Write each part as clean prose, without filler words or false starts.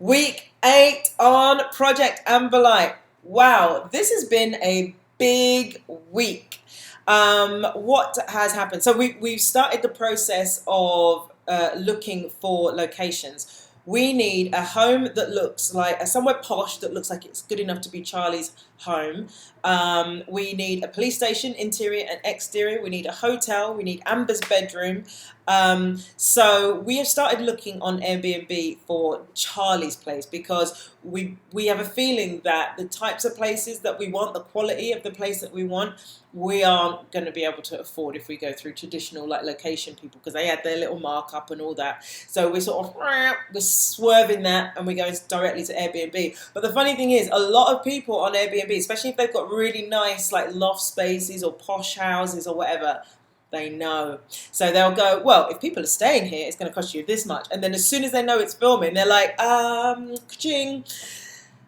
Week 8 on Project Amberlight. Wow, this has been a big week. What has happened? So we've started the process of looking for locations. We need a home that looks like somewhere posh, that looks like it's good enough to be Charlie's home. We need a police station, interior and exterior. We need a hotel. We need Amber's bedroom. So we have started looking on Airbnb for Charlie's place because we have a feeling that the types of places that we want, the quality of the place that we want, we aren't going to be able to afford if we go through traditional like location people, because they had their little markup and all that. So we're sort of we're swerving that and we're going directly to Airbnb. But the funny thing is, a lot of people on Airbnb, especially if they've got really nice like loft spaces or posh houses or whatever, they know. So they'll go, well, if people are staying here, it's going to cost you this much. And then as soon as they know it's filming, they're like, ka-ching.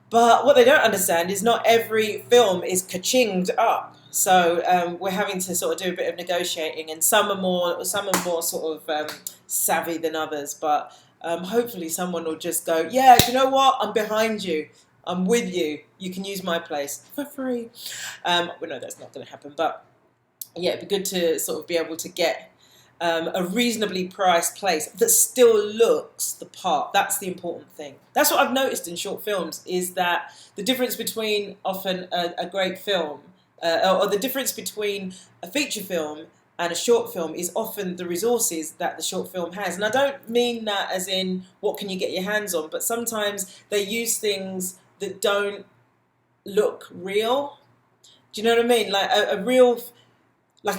But what they don't understand is not every film is ka-chinged up. So we're having to sort of do a bit of negotiating, and some are more sort of savvy than others. But hopefully someone will just go, yeah, you know what? I'm behind you. I'm with you. You can use my place for free. Well, no, that's not going to happen. But yeah, it'd be good to sort of be able to get a reasonably priced place that still looks the part. That's the important thing. That's what I've noticed in short films, is that the difference between often a great film or the difference between a feature film and a short film is often the resources that the short film has. And I don't mean that as in what can you get your hands on, but sometimes they use things that don't look real. Do you know what I mean? Like a real... Like,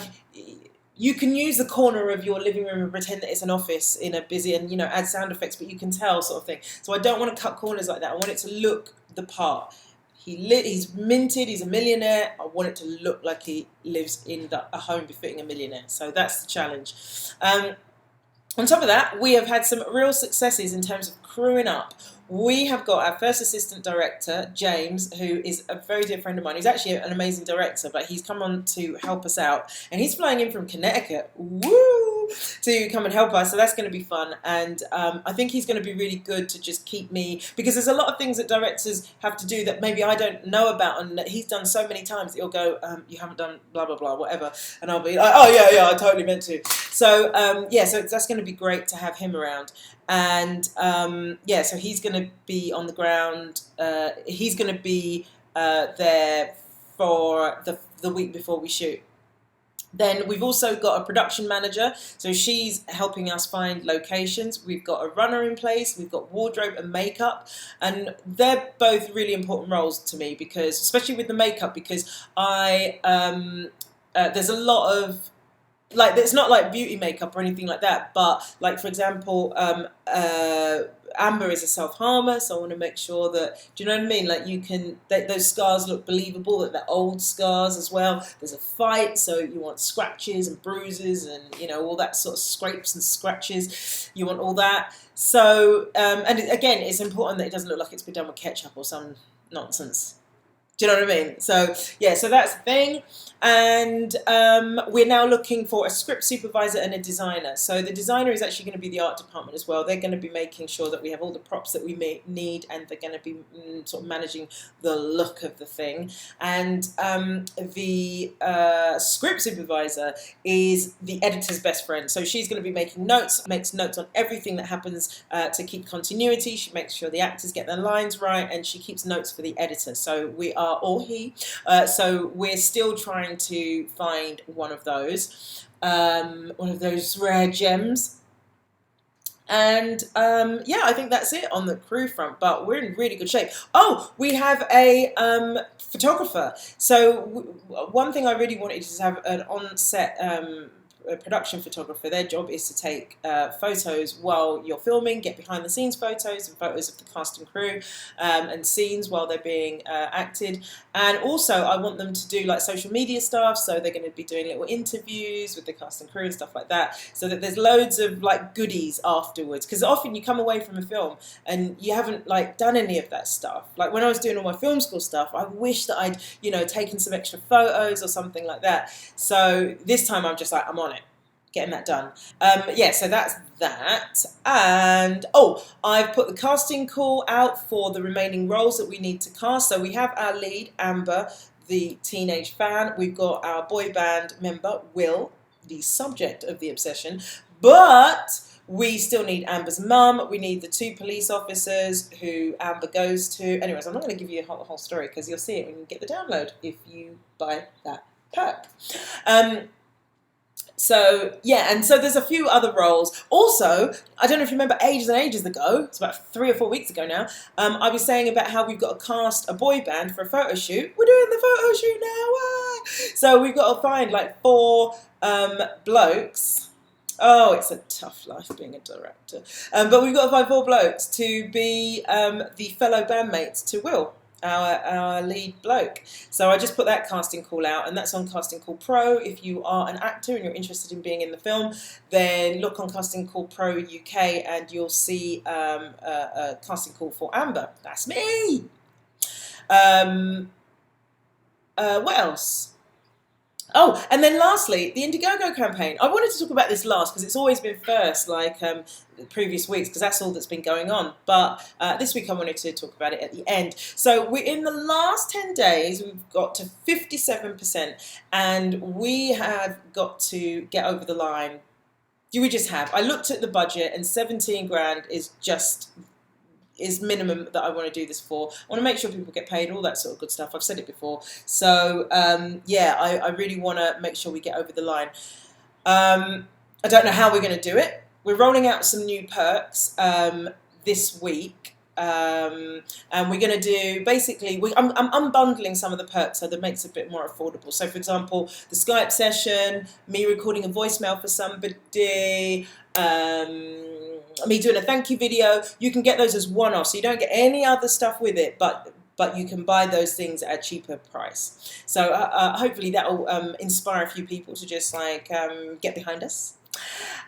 you can use the corner of your living room and pretend that it's an office in a busy, and add sound effects, but you can tell, sort of thing. So I don't want to cut corners like that. I want it to look the part. He's minted. He's a millionaire. I want it to look like he lives in a home befitting a millionaire. So that's the challenge. On top of that, we have had some real successes in terms of crewing up. We have got our first assistant director, James, who is a very dear friend of mine. He's actually an amazing director, but he's come on to help us out. And he's flying in from Connecticut, woo, to come and help us. So that's going to be fun. And I think he's going to be really good to just keep me, because there's a lot of things that directors have to do that maybe I don't know about, and that he's done so many times that he'll go, you haven't done blah, blah, blah, whatever. And I'll be like, oh, yeah, I totally meant to. So, so that's going to be great to have him around. And so he's going to be on the ground. He's going to be there for the week before we shoot. Then we've also got a production manager, so she's helping us find locations. We've got a runner in place, we've got wardrobe and makeup, and they're both really important roles to me, because especially with the makeup, because there's a lot of, like, it's not like beauty makeup or anything like that, but like, for example, Amber is a self-harmer, so I want to make sure that, do you know what I mean? Like, those scars look believable, that they're old scars as well. There's a fight, so you want scratches and bruises and, all that sort of scrapes and scratches. You want all that. So, and again, it's important that it doesn't look like it's been done with ketchup or some nonsense. Do you know what I mean? So, yeah, so that's the thing. And we're now looking for a script supervisor and a designer. So the designer is actually going to be the art department as well. They're going to be making sure that we have all the props that we may need, and they're going to be sort of managing the look of the thing. And the script supervisor is the editor's best friend. So she's going to be making notes, makes notes on everything that happens to keep continuity. She makes sure the actors get their lines right, and she keeps notes for the editor. So we are all so we're still trying to find one of those rare gems. And I think that's it on the crew front, but we're in really good shape. Oh, we have a photographer. So one thing I really wanted is to have an on-set a production photographer. Their job is to take photos while you're filming, get behind the scenes photos and photos of the cast and crew and scenes while they're being acted. And also I want them to do like social media stuff, so they're going to be doing little interviews with the cast and crew and stuff like that, so that there's loads of like goodies afterwards, because often you come away from a film and you haven't like done any of that stuff. Like when I was doing all my film school stuff, I wish that I'd taken some extra photos or something like that. So this time I'm just like, I'm on it. getting that done. Yeah, so that's that. And I've put the casting call out for the remaining roles that we need to cast. So we have our lead, Amber, the teenage fan. We've got our boy band member, Will, the subject of the obsession. But we still need Amber's mum. We need the 2 police officers who Amber goes to. Anyways, I'm not going to give you a whole story because you'll see it when you get the download if you buy that perk. So, yeah, and so there's a few other roles. Also, I don't know if you remember ages and ages ago, it's about 3 or 4 weeks ago now, I was saying about how we've got to cast a boy band for a photo shoot. We're doing the photo shoot now. So we've got to find like 4 blokes. Oh, it's a tough life being a director. But we've got to find 4 blokes to be the fellow bandmates to Will, our lead bloke. So I just put that casting call out, and that's on Casting Call Pro. If you are an actor and you're interested in being in the film, then look on Casting Call Pro UK and you'll see a casting call for Amber. That's me. What else? Oh, and then lastly, the Indiegogo campaign. I wanted to talk about this last because it's always been first, like the previous weeks, because that's all that's been going on. But this week I wanted to talk about it at the end. So we're in the last 10 days, we've got to 57%, and we have got to get over the line. We just have. I looked at the budget, and 17 grand is minimum that I want to do this for. I want to make sure people get paid, all that sort of good stuff. I've said it before. So, yeah, I really want to make sure we get over the line. I don't know how we're going to do it. We're rolling out some new perks this week. And we're going to do, basically, I'm unbundling some of the perks so that makes it a bit more affordable. So, for example, the Skype session, me recording a voicemail for somebody, me doing a thank you video, you can get those as one-off, so you don't get any other stuff with it, but you can buy those things at a cheaper price. So hopefully that will inspire a few people to just like get behind us.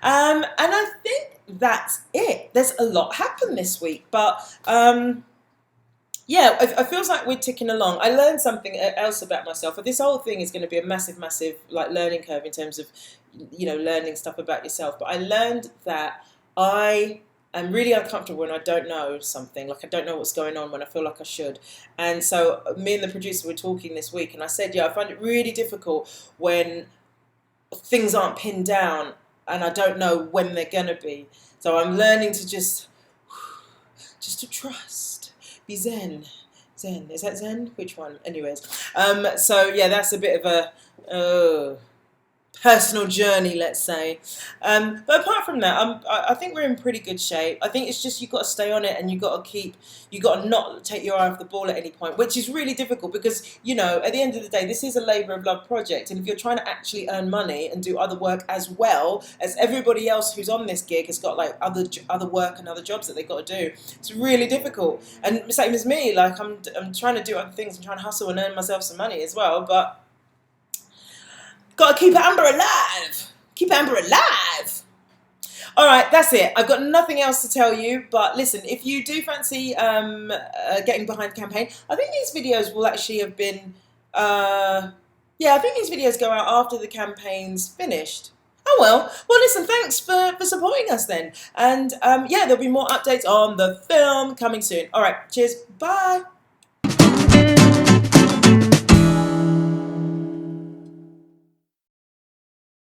And I think that's it. There's a lot happened this week, but yeah, it feels like we're ticking along. I learned something else about myself. This whole thing is going to be a massive like learning curve in terms of, you know, learning stuff about yourself. But I learned that I am really uncomfortable when I don't know something, like I don't know what's going on when I feel like I should. And so me and the producer were talking this week, and I said, yeah, I find it really difficult when things aren't pinned down and I don't know when they're going to be. So I'm learning to just to trust, be zen. Zen, is that Zen? Which one? Anyways, so yeah, that's a bit of a personal journey, let's say. But apart from that, I think we're in pretty good shape. I think it's just you've got to stay on it, and you've got to not take your eye off the ball at any point, which is really difficult because, you know, at the end of the day, this is a labour of love project, and if you're trying to actually earn money and do other work as well as everybody else who's on this gig has got like other work and other jobs that they've got to do, it's really difficult. And same as me, like I'm trying to do other things and trying to hustle and earn myself some money as well, but got to keep Amber alive. Keep Amber alive. All right, that's it. I've got nothing else to tell you. But listen, if you do fancy getting behind the campaign, I think these videos will actually have been... yeah, I think these videos go out after the campaign's finished. Oh, well. Well, listen, thanks for supporting us then. And, yeah, there'll be more updates on the film coming soon. All right, cheers. Bye.